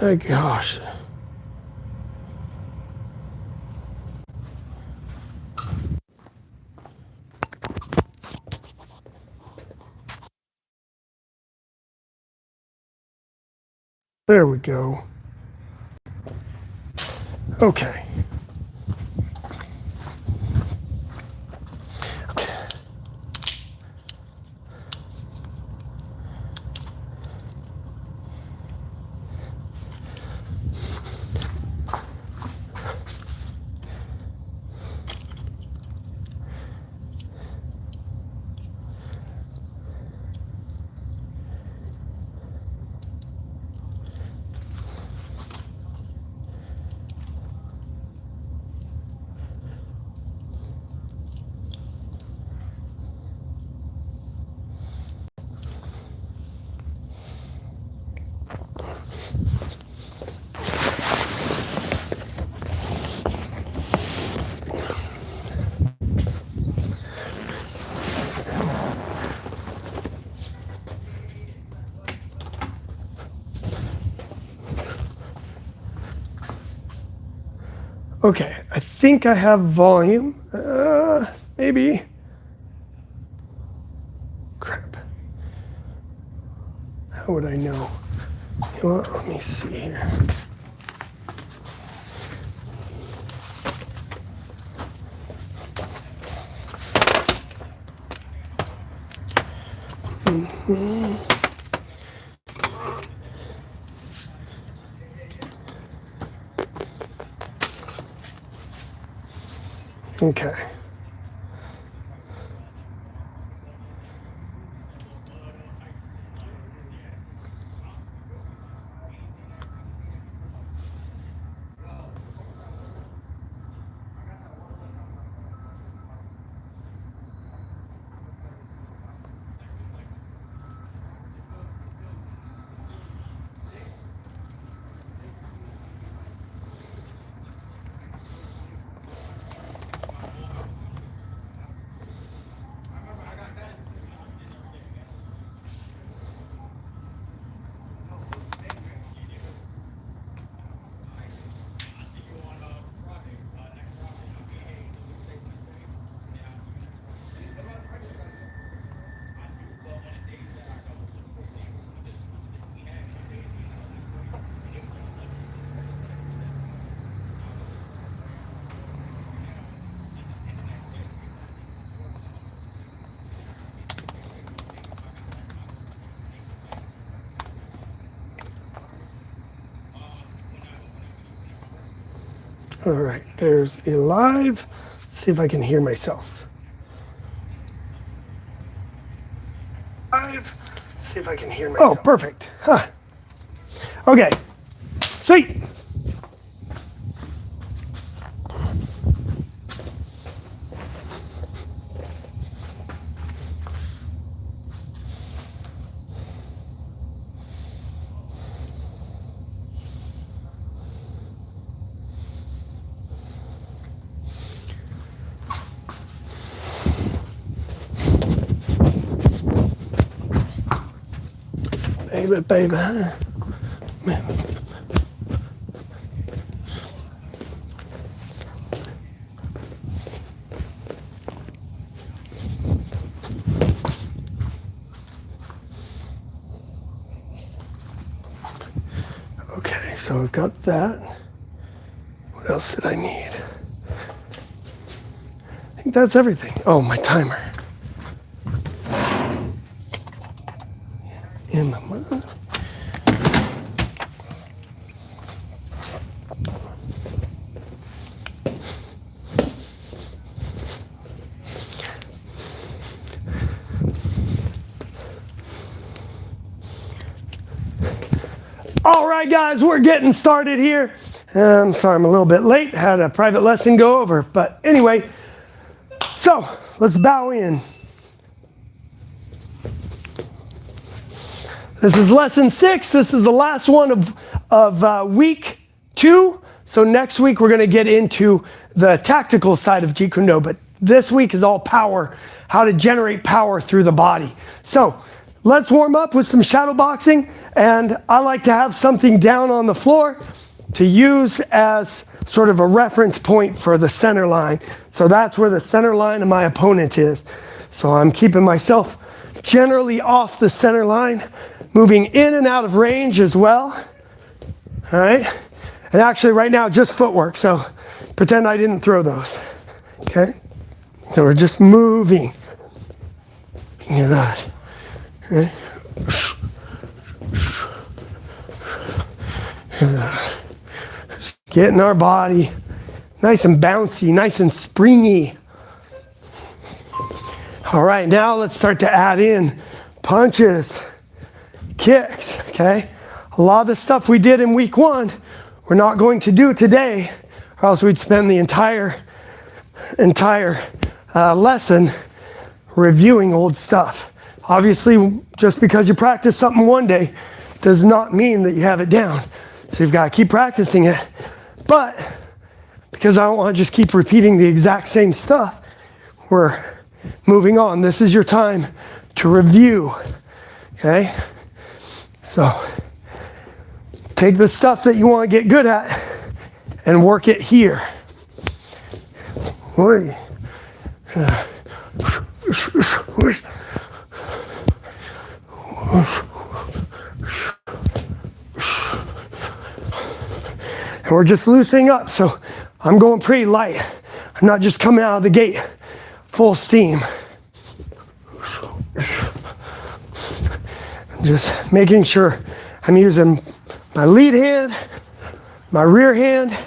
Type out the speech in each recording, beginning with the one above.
Oh gosh. There we go. Okay. Okay, I think I have volume. Maybe. Crap. How would I know? You know what? Let me see here. Okay. All right, there's a live. Let's see if I can hear myself. Live. See if I can hear myself. Oh, perfect. Huh. Okay, sweet. Baby. Okay, so I've got that. What else did I need? I think that's everything. Oh, my timer. In the mud. All right, guys, we're getting started here. I'm sorry I'm a little bit late. Had a private lesson go over, but anyway, so let's bow in. This is lesson 6. This is the last one of week 2. So next week we're going to get into the tactical side of Jeet, but this week is all power, how to generate power through the body. So let's warm up with some shadow boxing. And I like to have something down on the floor to use as sort of a reference point for the center line. So that's where the center line of my opponent is. So I'm keeping myself generally off the center line, moving in and out of range as well. All right. And actually right now, just footwork. So pretend I didn't throw those. Okay. So we're just moving. Look at that. Okay. Getting our body nice and bouncy, nice and springy. All right, now let's start to add in punches, kicks, okay? A lot of the stuff we did in week 1, we're not going to do today, or else we'd spend the entire lesson reviewing old stuff. Obviously, just because you practice something one day does not mean that you have it down. So you've got to keep practicing it. But because I don't want to just keep repeating the exact same stuff, we're moving on. This is your time to review, okay? So take the stuff that you want to get good at and work it here. And we're just loosening up, so I'm going pretty light. I'm not just coming out of the gate full steam. I'm just making sure I'm using my lead hand, my rear hand.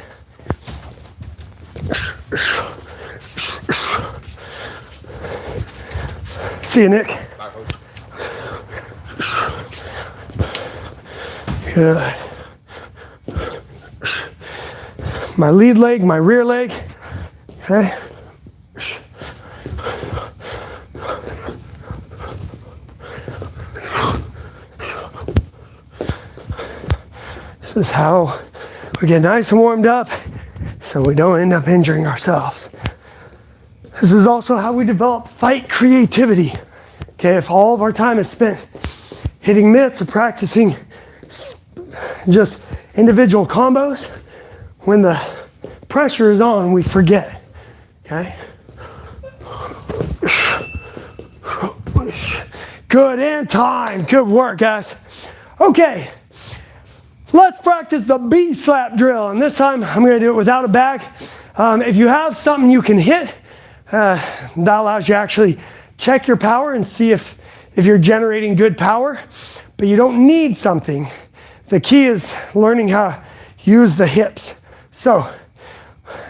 See you, Nick. Good. My lead leg, my rear leg, okay? This is how we get nice and warmed up so we don't end up injuring ourselves. This is also how we develop fight creativity. Okay, if all of our time is spent hitting mitts or practicing just individual combos, when the pressure is on, we forget, okay? Good, and time. Good work, guys. Okay, let's practice the B-slap drill. And this time, I'm gonna do it without a bag. If you have something you can hit, that allows you to actually check your power and see if you're generating good power, but you don't need something. The key is learning how to use the hips. So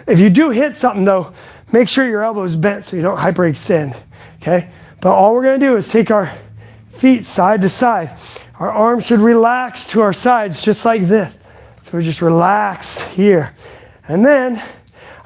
if you do hit something though, make sure your elbow is bent so you don't hyperextend, okay? But all we're gonna do is take our feet side to side. Our arms should relax to our sides just like this. So we just relax here. And then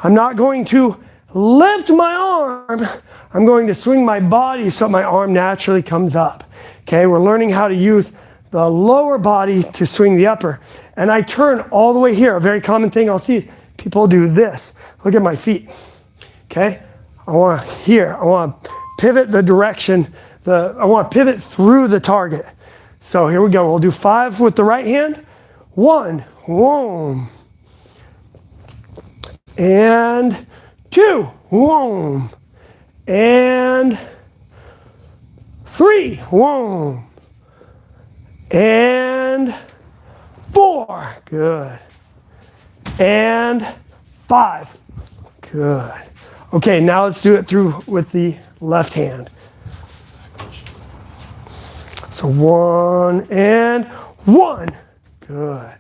I'm not going to lift my arm. I'm going to swing my body so my arm naturally comes up. Okay, we're learning how to use the lower body to swing the upper. And I turn all the way here. A very common thing I'll see is people do this. Look at my feet. Okay, I want to pivot the direction. I want to pivot through the target. So here we go. We'll do 5 with the right hand. 1, whoom. And 2, whoom. And 3, whoom. And 4, good. And 5, good. Okay, now let's do it through with the left hand. So 1 and 1, good.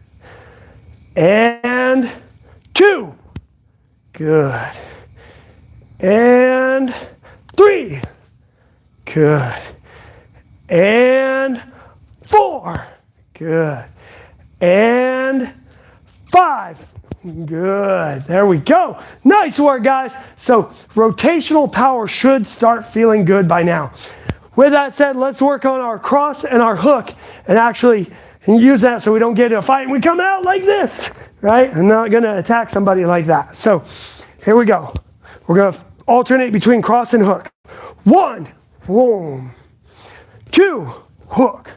And 2, good. And 3, good. And 4, good. And 5, good. There we go. Nice work, guys. So rotational power should start feeling good by now. With that said, let's work on our cross and our hook and actually use that so we don't get in a fight and we come out like this, right? I'm not going to attack somebody like that. So here we go. We're going to alternate between cross and hook. 1, boom. 2, hook.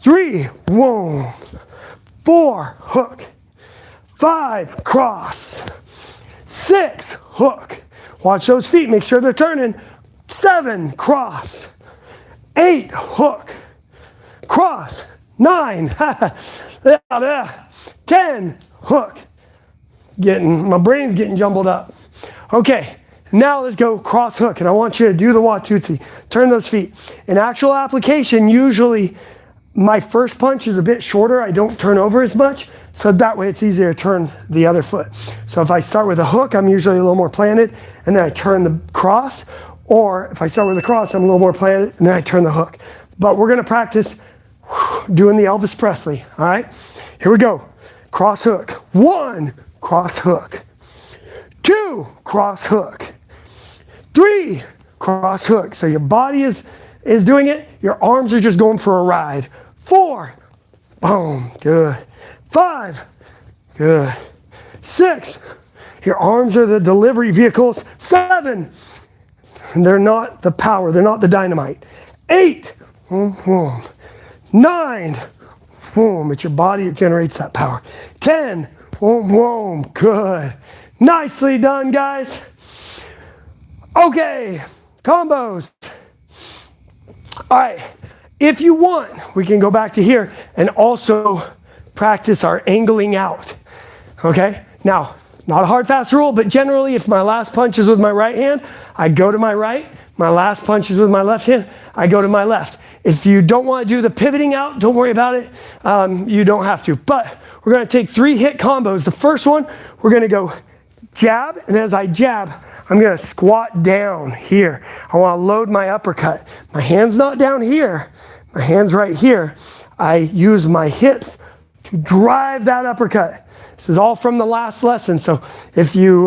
3, whoa. 4, hook. 5, cross. 6, hook. Watch those feet, make sure they're turning. 7, cross. 8, hook. Cross. 9, 10, hook. My brain's getting jumbled up. Okay, now let's go cross hook, and I want you to do the Watusi. Turn those feet. In actual application, usually my first punch is a bit shorter. I don't turn over as much, so that way it's easier to turn the other foot. So if I start with a hook, I'm usually a little more planted, and then I turn the cross. Or if I start with a cross, I'm a little more planted, and then I turn the hook. But we're gonna practice doing the Elvis Presley, all right? Here we go. Cross hook. 1, cross hook. 2, cross hook. 3, cross hook. So your body is doing it. Your arms are just going for a ride. 4, boom, good. 5, good. 6, your arms are the delivery vehicles. 7, they're not the power, they're not the dynamite. 8, boom, boom. 9, boom, it's your body that generates that power. 10, boom, boom, good. Nicely done, guys. Okay, combos. All right, if you want, we can go back to here and also practice our angling out, okay? Now, not a hard, fast rule, but generally if my last punch is with my right hand, I go to my right. My last punch is with my left hand, I go to my left. If you don't want to do the pivoting out, don't worry about it. You don't have to. But we're going to take 3 hit combos. The first one, we're going to go jab, and as I jab, I'm going to squat down here. I want to load my uppercut. My hand's not down here. My hand's right here. I use my hips to drive that uppercut. This is all from the last lesson. So if you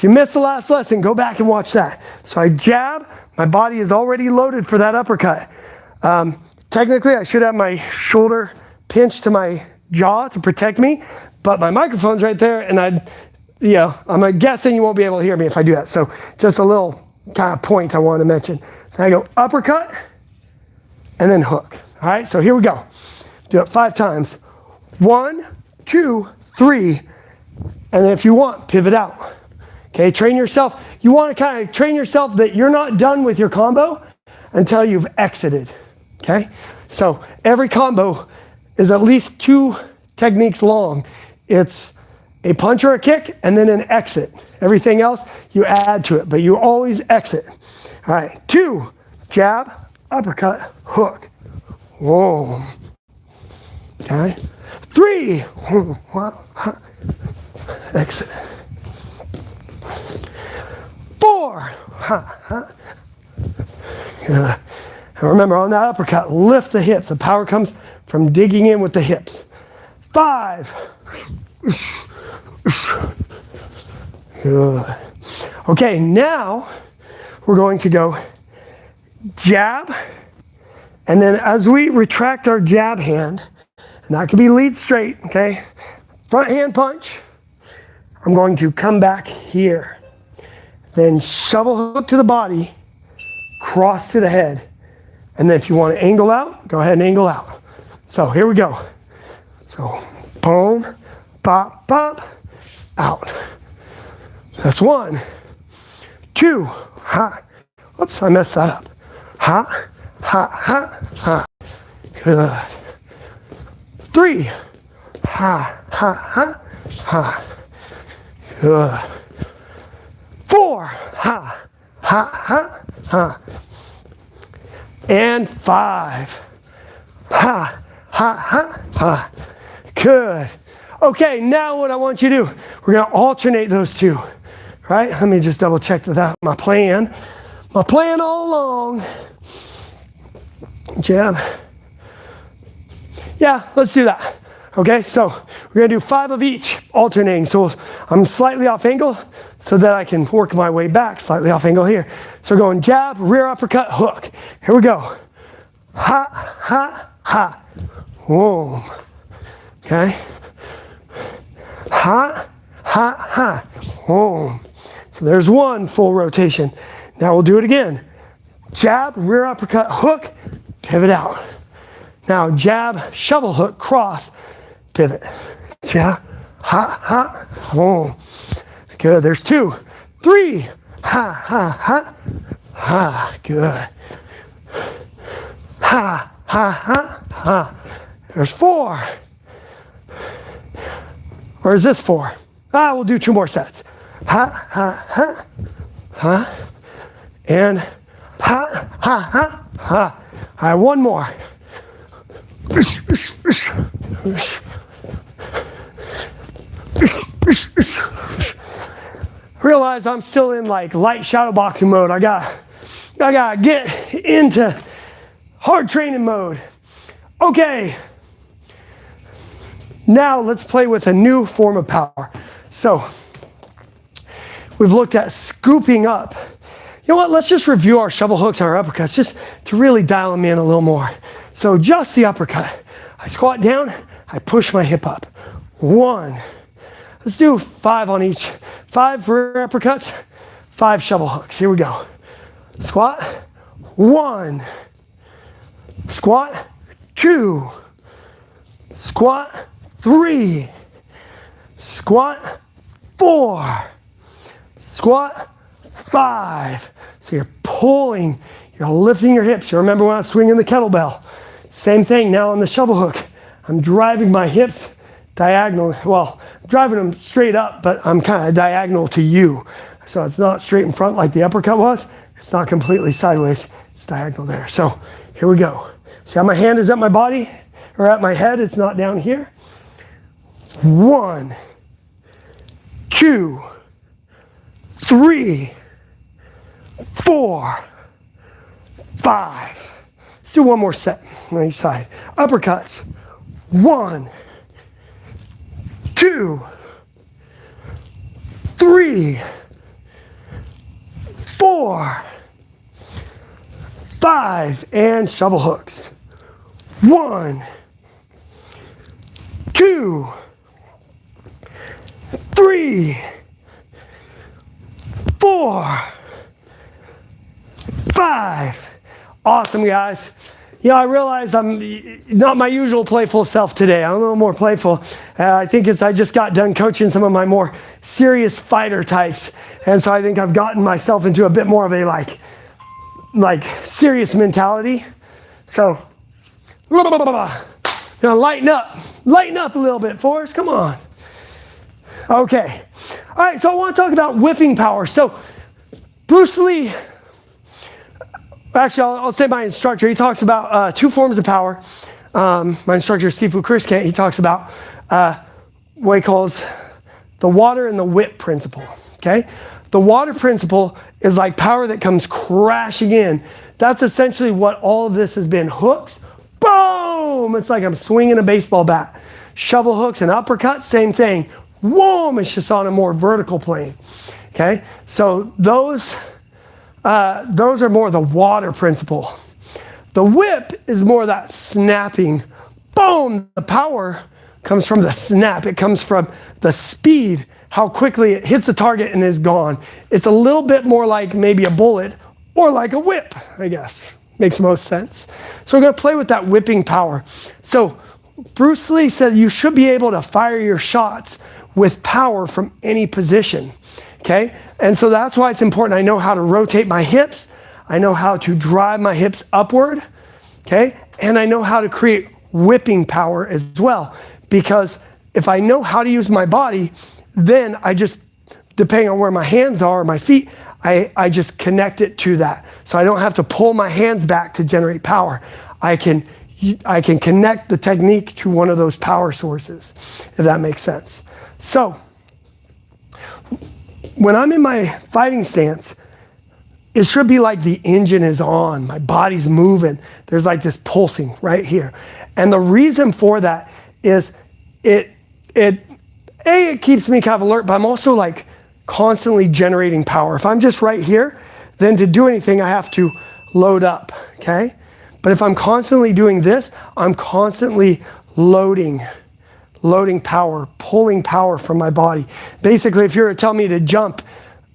missed the last lesson, go back and watch that. So I jab. My body is already loaded for that uppercut. Technically, I should have my shoulder pinched to my jaw to protect me, but my microphone's right there, and I'm guessing you won't be able to hear me if I do that. So just a little kind of point I want to mention. Then I go uppercut, and then hook. All right, so here we go. Do it 5 times. 1, 2, 3, and then if you want, pivot out. Okay, train yourself. You want to kind of train yourself that you're not done with your combo until you've exited, okay? So every combo is at least 2 techniques long. It's a punch or a kick and then an exit. Everything else, you add to it, but you always exit. All right, 2, jab, uppercut, hook. Whoa. Okay. 3, exit. 4, good. And remember, on that uppercut, lift the hips. The power comes from digging in with the hips. 5, good. Okay, now we're going to go jab, and then as we retract our jab hand, and that could be lead straight, okay? Front hand punch. I'm going to come back here. Then shovel hook to the body, cross to the head. And then if you want to angle out, go ahead and angle out. So here we go. So boom, pop, pop, out. That's 1, 2, ha. Whoops, I messed that up. Ha, ha, ha, ha. Good. 3, ha, ha, ha, ha. Good. 4, ha, ha, ha, ha. And 5, ha, ha, ha, ha. Good. Okay, now what I want you to do, we're gonna alternate those 2, right? Let me just double check that that's my plan. My plan all along. Jab. Yeah, let's do that. Okay, so we're gonna do 5 of each, alternating. So I'm slightly off angle so that I can work my way back, slightly off angle here. So we're going jab, rear uppercut, hook. Here we go. Ha, ha, ha. Whoa. Okay. Ha, ha, ha. Whoa. So there's 1 full rotation. Now we'll do it again. Jab, rear uppercut, hook, pivot out. Now jab, shovel hook, cross, pivot. Yeah, ha, ha, boom. Good, there's 2, 3, ha, ha, ha, ha, good. Ha, ha, ha, ha. There's 4. Or is this 4? We'll do 2 more sets. Ha, ha, ha, ha. And ha, ha, ha, ha. All right, 1 more. Realize I'm still in like light shadow boxing mode. I gotta get into hard training mode. Okay. Now let's play with a new form of power. So we've looked at scooping up. You know what? Let's just review our shovel hooks and our uppercuts just to really dial them in a little more. So just the uppercut. I squat down, I push my hip up. 1. Let's do 5 on each. 5 for uppercuts, 5 shovel hooks. Here we go. Squat, 1. Squat, 2. Squat, 3. Squat, 4. Squat, 5. So you're pulling, you're lifting your hips. You remember when I was swinging the kettlebell? Same thing now on the shovel hook. I'm driving my hips diagonal. Well, driving them straight up, but I'm kind of diagonal to you. So it's not straight in front like the uppercut was. It's not completely sideways. It's diagonal there. So here we go. See how my hand is at my body or at my head? It's not down here. 1, 2, 3, 4, 5. Let's do 1 more set on each side. Uppercuts. 1, 2, 3, 4, 5, and shovel hooks. 1, 2, 3, 4, 5. Awesome, guys. Yeah, I realize I'm not my usual playful self today. I'm a little more playful. I think I just got done coaching some of my more serious fighter types. And so I think I've gotten myself into a bit more of a like serious mentality. So, lighten up a little bit, Forrest, come on. Okay, all right, so I want to talk about whipping power. So Bruce Lee, actually, I'll say my instructor, he talks about 2 forms of power. My instructor, Sifu Chris Kent, he talks about what he calls the water and the whip principle, okay? The water principle is like power that comes crashing in. That's essentially what all of this has been. Hooks, boom! It's like I'm swinging a baseball bat. Shovel hooks and uppercuts, same thing. Whoom! It's just on a more vertical plane, okay? So those are more the water principle. The whip is more that snapping. Boom! The power comes from the snap. It comes from the speed, how quickly it hits the target and is gone. It's a little bit more like maybe a bullet or like a whip, I guess. Makes the most sense. So we're going to play with that whipping power. So Bruce Lee said you should be able to fire your shots with power from any position. Okay, and so that's why it's important. I know how to rotate my hips. I know how to drive my hips upward. Okay, and I know how to create whipping power as well. Because if I know how to use my body, then I just, depending on where my hands are, or my feet, I just connect it to that. So I don't have to pull my hands back to generate power. I can connect the technique to one of those power sources, if that makes sense. So when I'm in my fighting stance, it should be like the engine is on, my body's moving. There's like this pulsing right here. And the reason for that is it keeps me kind of alert, but I'm also like constantly generating power. If I'm just right here, then to do anything, I have to load up, okay? But if I'm constantly doing this, I'm constantly loading power, pulling power from my body. Basically, if you were to tell me to jump,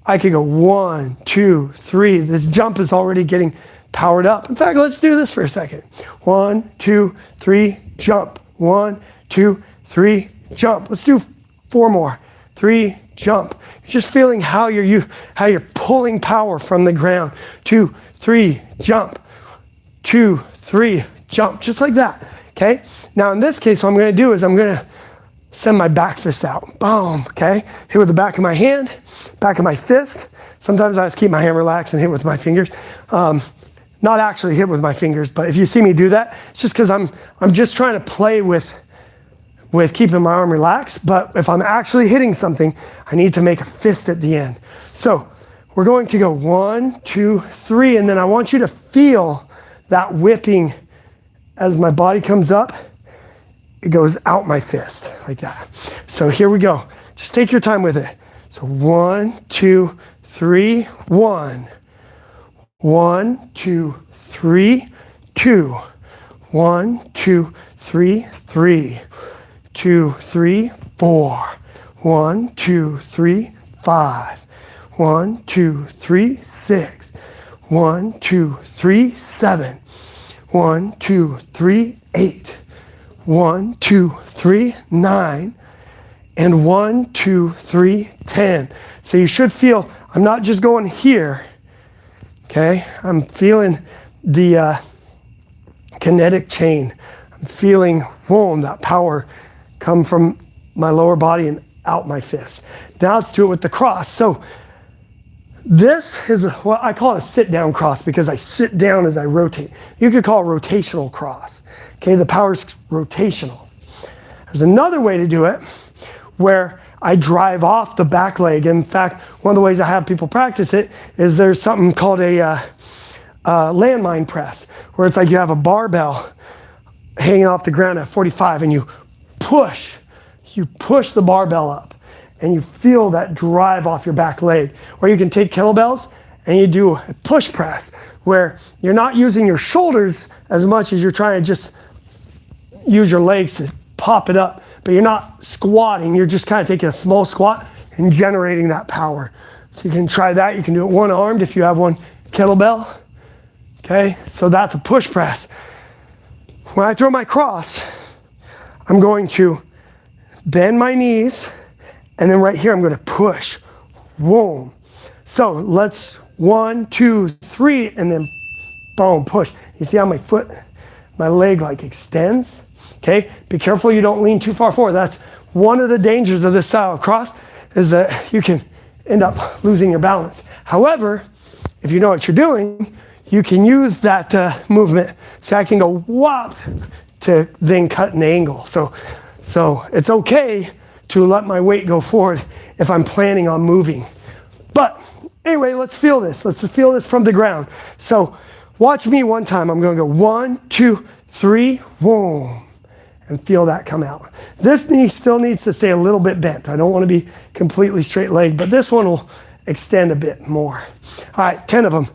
I could go 1, 2, 3. This jump is already getting powered up. In fact, let's do this for a second. 1, 2, 3, jump. 1, 2, 3, jump. Let's do 4 more. 3, jump. You're just feeling how you're pulling power from the ground. 2, 3, jump. 2, 3, jump. Just like that. Okay? Now in this case, what I'm going to do is I'm going to send my back fist out. Boom. Okay? Hit with the back of my hand, back of my fist. Sometimes I just keep my hand relaxed and hit with my fingers. Not actually hit with my fingers, but if you see me do that, it's just because I'm just trying to play with keeping my arm relaxed. But if I'm actually hitting something, I need to make a fist at the end. So we're going to go 1, 2, 3, and then I want you to feel that whipping as my body comes up. It goes out my fist like that. So here we go. Just take your time with it. So 1, 2, 3, 1. 1, 2, 3, 2. 1, 2, 3, 3. 2, 3, 4. 1, 2, 3, 5. 1, 2, 3, 6. 1, 2, 3, 7. 1, 2, 3, 8. 1, 2, 3, 9. And 1, 2, 3, 10. So you should feel, I'm not just going here. Okay, I'm feeling the kinetic chain. I'm feeling, boom, that power come from my lower body and out my fist. Now let's do it with the cross. So this is what I call it a sit down cross because I sit down as I rotate. You could call it a rotational cross. Okay, the power's rotational. There's another way to do it where I drive off the back leg. In fact, one of the ways I have people practice it is there's something called a landmine press, where it's like you have a barbell hanging off the ground at 45 and you push the barbell up and you feel that drive off your back leg. Or you can take kettlebells and you do a push press where you're not using your shoulders as much as you're trying to just use your legs to pop it up. But you're not squatting, you're just kind of taking a small squat and generating that power. So you can try that. You can do it one-armed if you have one kettlebell. Okay, so that's a push press. When I throw my cross, I'm going to bend my knees, and then right here I'm going to push. Boom. So let's 1, 2, 3, and then boom, push. You see how my leg like extends? Okay, be careful you don't lean too far forward. That's one of the dangers of this style of cross, is that you can end up losing your balance. However, if you know what you're doing, you can use that movement. So I can go whop to then cut an angle. So it's okay to let my weight go forward if I'm planning on moving. But anyway, let's feel this. Let's feel this from the ground. So watch me one time. I'm going to go 1, 2, 3, boom. And feel that come out. This knee still needs to stay a little bit bent. I don't want to be completely straight legged, but this one will extend a bit more. All right, 10 of them.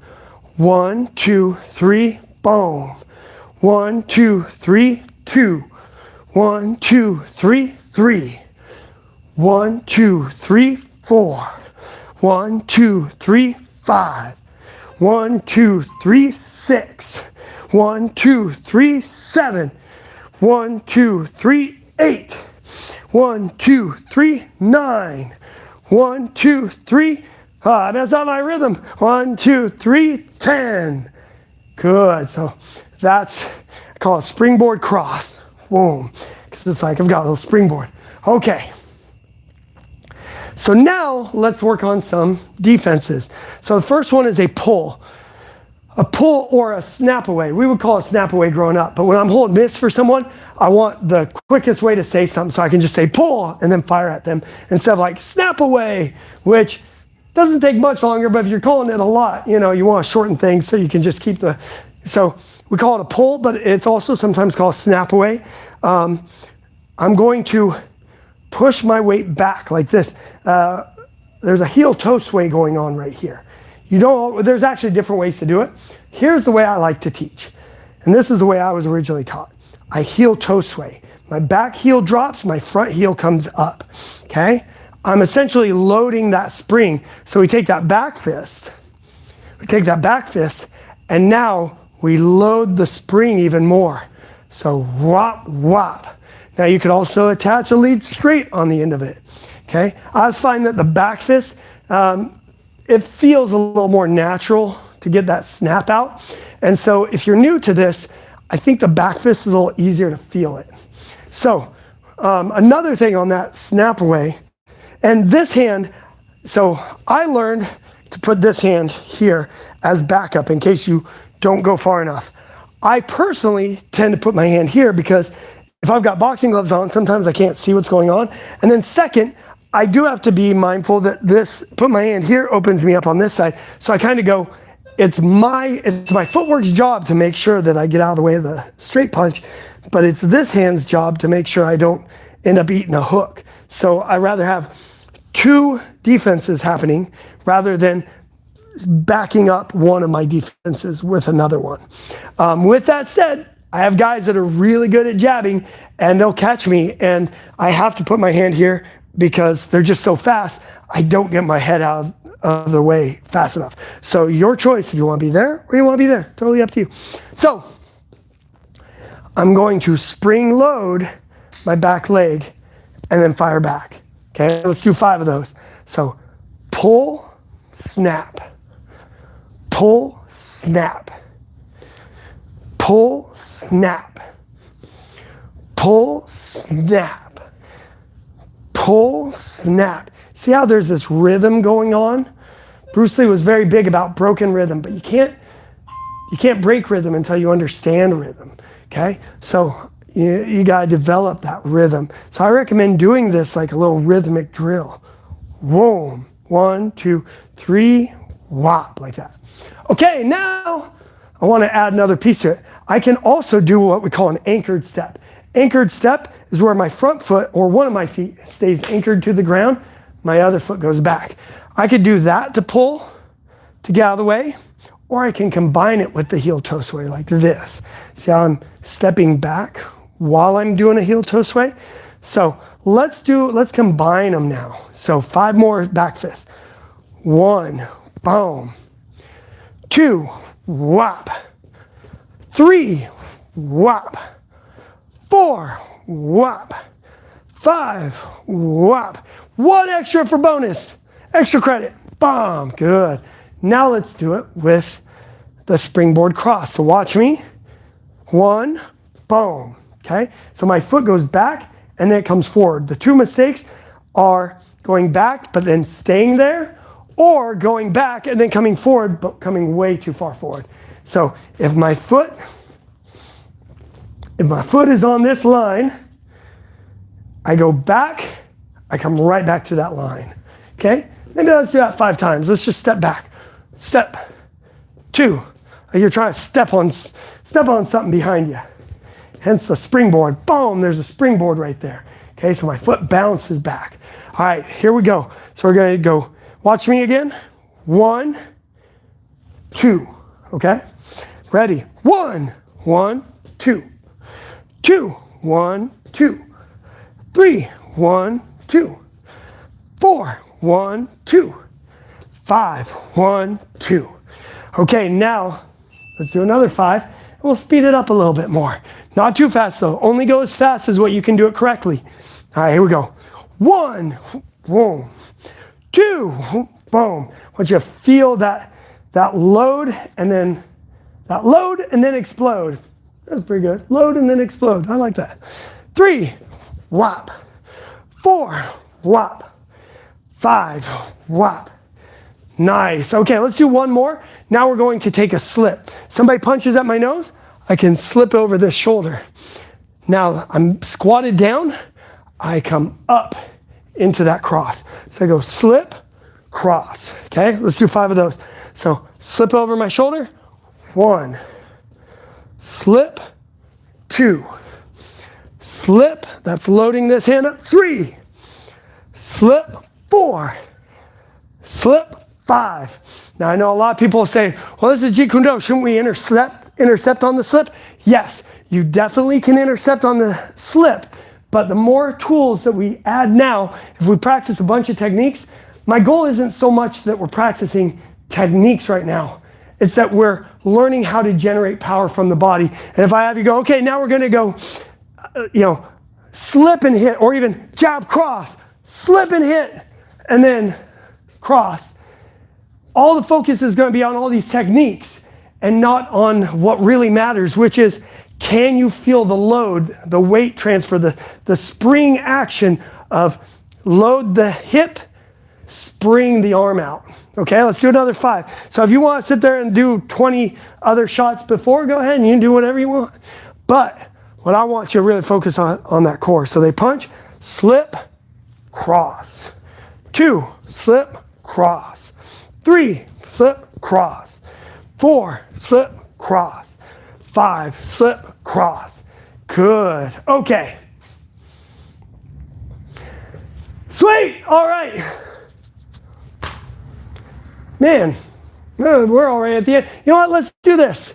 1, 2, 3, boom. 1, 2, 3, 2. 1, 2, 3, 3. 1, 2, 3, 4. 1, 2, 3, 5. 1, 2, 3, 6. 1, 2, 3, 7. 1, 2, 3, 8. 1, 2, 3, 9. 1, 2, 3. I messed up my rhythm. 1, 2, 3, 10. Good. So that's, I call it springboard cross. Boom. Because it's like I've got a little springboard. Okay. So now let's work on some defenses. So the first one is a pull. A pull or a snap away. We would call it snap away growing up. But when I'm holding mitts for someone, I want the quickest way to say something so I can just say pull and then fire at them instead of like snap away, which doesn't take much longer, but if you're calling it a lot, you want to shorten things so you can just keep so we call it a pull, but it's also sometimes called snap away. I'm going to push my weight back like this. There's a heel toe sway going on right here. There's actually different ways to do it. Here's the way I like to teach. And this is the way I was originally taught. I heel toe sway. My back heel drops, my front heel comes up, okay? I'm essentially loading that spring. So we take that back fist And now we load the spring even more. So whop, whop. Now you could also attach a lead straight on the end of it, okay? I just find that the back fist, it feels a little more natural to get that snap out. And so if you're new to this, I think the back fist is a little easier to feel it. So another thing on that snap away, and this hand, so I learned to put this hand here as backup in case you don't go far enough. I personally tend to put my hand here because if I've got boxing gloves on, sometimes I can't see what's going on. And then second, I do have to be mindful that put my hand here opens me up on this side. So I kind of go, it's my footwork's job to make sure that I get out of the way of the straight punch, but it's this hand's job to make sure I don't end up eating a hook. So I rather have two defenses happening rather than backing up one of my defenses with another one. With that said, I have guys that are really good at jabbing and they'll catch me, and I have to put my hand here because they're just so fast. I don't get my head out of the way fast enough. So your choice if you want to be there or you want to be there. Totally up to you. So I'm going to spring load my back leg and then fire back. Okay, let's do 5 of those. So pull, snap, pull, snap, pull, snap, pull, snap, pull, snap. See how there's this rhythm going on? Bruce Lee was very big about broken rhythm, but you can't break rhythm until you understand rhythm, okay? So you gotta develop that rhythm. So I recommend doing this like a little rhythmic drill. Boom, 1, 2, 3, whop, like that. Okay, now I wanna add another piece to it. I can also do what we call an anchored step. Anchored step is where my front foot or one of my feet stays anchored to the ground. My other foot goes back. I could do that to pull, to get out of the way, or I can combine it with the heel toe sway like this. See how I'm stepping back while I'm doing a heel toe sway? So let's combine them now. So 5 more back fists. 1, boom. 2, whop. 3, whop. 4, whop. 5, whop. 1 extra for bonus. Extra credit. Bomb. Good. Now let's do it with the springboard cross. So watch me. 1, boom. Okay? So my foot goes back and then it comes forward. The 2 mistakes are going back but then staying there, or going back and then coming forward but coming way too far forward. So if my foot is on this line, I go back, I come right back to that line. Okay? Maybe let's do that 5 times. Let's just step back. Step. 2. You're trying to step on something behind you. Hence the springboard. Boom, there's a springboard right there. Okay, so my foot bounces back. All right, here we go. So we're gonna go, watch me again. 1, 2, okay? Ready? 1, 1, 2. 2, 1, 2. 3, 1, 2. 4, 1, 2. 5, 1, 2. Okay, now let's do another 5. We'll speed it up a little bit more. Not too fast though. Only go as fast as what you can do it correctly. All right, here we go. 1, boom. 2, boom. I want you to feel that load and then explode. That's pretty good. Load and then explode. I like that. 3, whop. 4, whop. 5, whop. Nice. Okay, let's do 1 more. Now we're going to take a slip. Somebody punches at my nose, I can slip over this shoulder. Now I'm squatted down, I come up into that cross. So I go slip, cross. Okay, let's do 5 of those. So slip over my shoulder, 1. Slip, 2. Slip, that's loading this hand up, 3. Slip, 4. Slip, 5. Now I know a lot of people say, well, this is Jeet Kune Do, shouldn't we intercept on the slip? Yes, you definitely can intercept on the slip, but the more tools that we add now, if we practice a bunch of techniques, my goal isn't so much that we're practicing techniques right now It's that we're learning how to generate power from the body. And if I have you go, okay, now we're gonna go, slip and hit, or even jab, cross, slip and hit, and then cross. All the focus is gonna be on all these techniques and not on what really matters, which is, can you feel the load, the weight transfer, the spring action of load the hip, spring the arm out. Okay, let's do another 5. So if you want to sit there and do 20 other shots before, go ahead and you can do whatever you want. But what I want you to really focus on that core. So they punch, slip, cross. 2, slip, cross. 3, slip, cross. 4, slip, cross. 5, slip, cross. Good. Okay. Sweet. All right. Man, we're already at the end. You know what? Let's do this.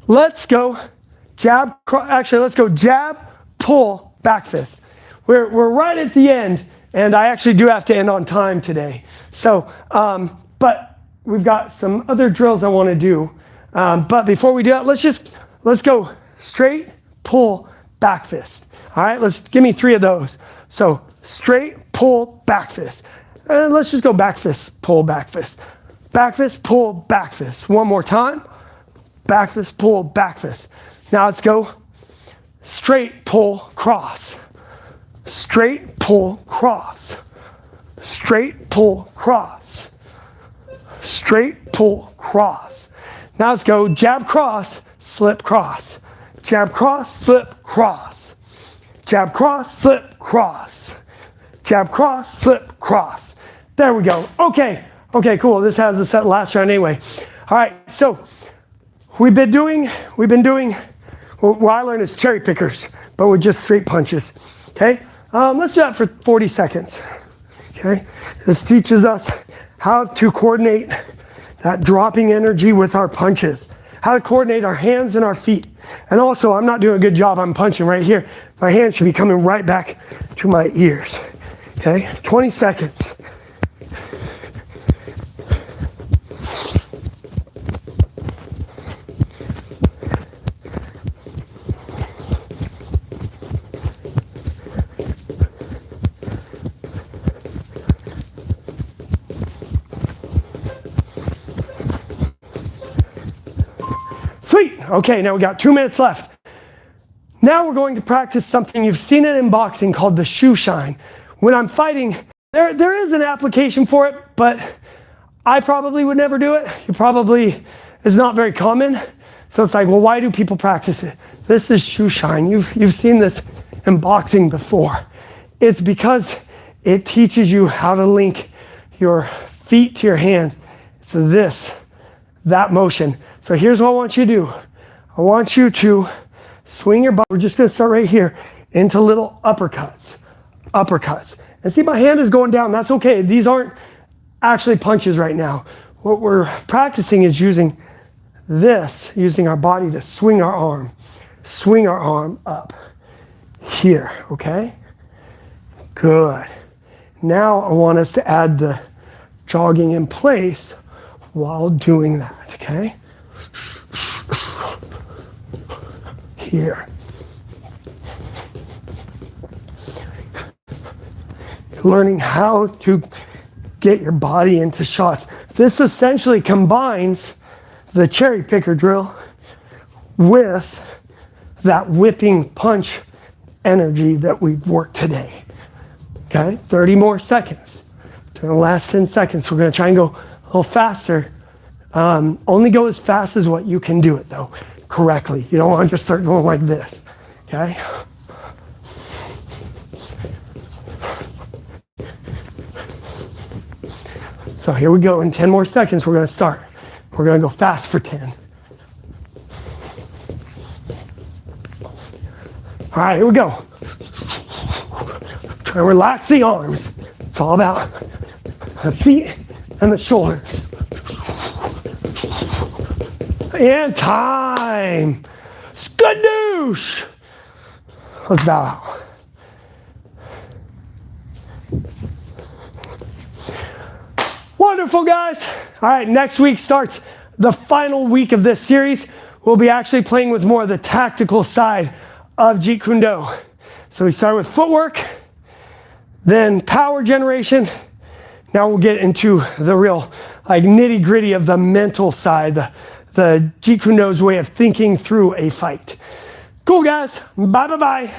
Let's go jab. Actually, let's go jab, pull, back fist. We're right at the end, and I actually do have to end on time today. So, but we've got some other drills I want to do. But before we do that, let's go straight, pull, back fist. All right, give me 3 of those. So straight, pull, back fist. And let's just go back fist, pull, back fist. Back fist, pull, back fist. One more time. Back fist, pull, back fist. Now let's go straight, pull, cross. Straight, pull, cross. Straight, pull, cross. Straight, pull, cross. Now let's go jab, cross, slip, cross. Jab, cross, slip, cross. Jab, cross, slip, cross. Jab, cross, slip, cross. There we go. Okay, cool. This has us set last round anyway. All right, so we've been doing, what I learned is cherry pickers, but with just straight punches, okay? Let's do that for 40 seconds, okay? This teaches us how to coordinate that dropping energy with our punches, how to coordinate our hands and our feet. And also, I'm not doing a good job. I'm punching right here. My hands should be coming right back to my ears, okay? 20 seconds. Sweet. Okay, now we got 2 minutes left. Now we're going to practice something you've seen it in boxing called the shoe shine. When I'm fighting, there is an application for it, but I probably would never do it. It's not very common. So it's like, well, why do people practice it? This is shoe shine. You've seen this in boxing before. It's because it teaches you how to link your feet to your hands. It's that motion. So here's what I want you to do. I want you to swing your body. We're just gonna start right here into little uppercuts. And see, my hand is going down. That's okay. These aren't actually punches right now. What we're practicing is using our body to swing our arm up here, okay? Good. Now I want us to add the jogging in place while doing that, okay? Here. Learning how to get your body into shots. This essentially combines the cherry picker drill with that whipping punch energy that we've worked today. Okay, 30 more seconds. In the last 10 seconds, we're gonna try and go a little faster. Only go as fast as what you can do it though, correctly. You don't want to just start going like this, okay? So here we go. In 10 more seconds, we're gonna start. We're gonna go fast for 10. All right, here we go. Try and relax the arms. It's all about the feet and the shoulders. And time. Skadoosh. Let's bow out. Wonderful, guys. All right, next week starts the final week of this series, we'll be actually playing with more of the tactical side of Jeet Kune Do. So we start with footwork, then power generation. Now we'll get into the real like nitty gritty of the mental side, the Jeet Kune Do's way of thinking through a fight. Cool guys, bye bye bye.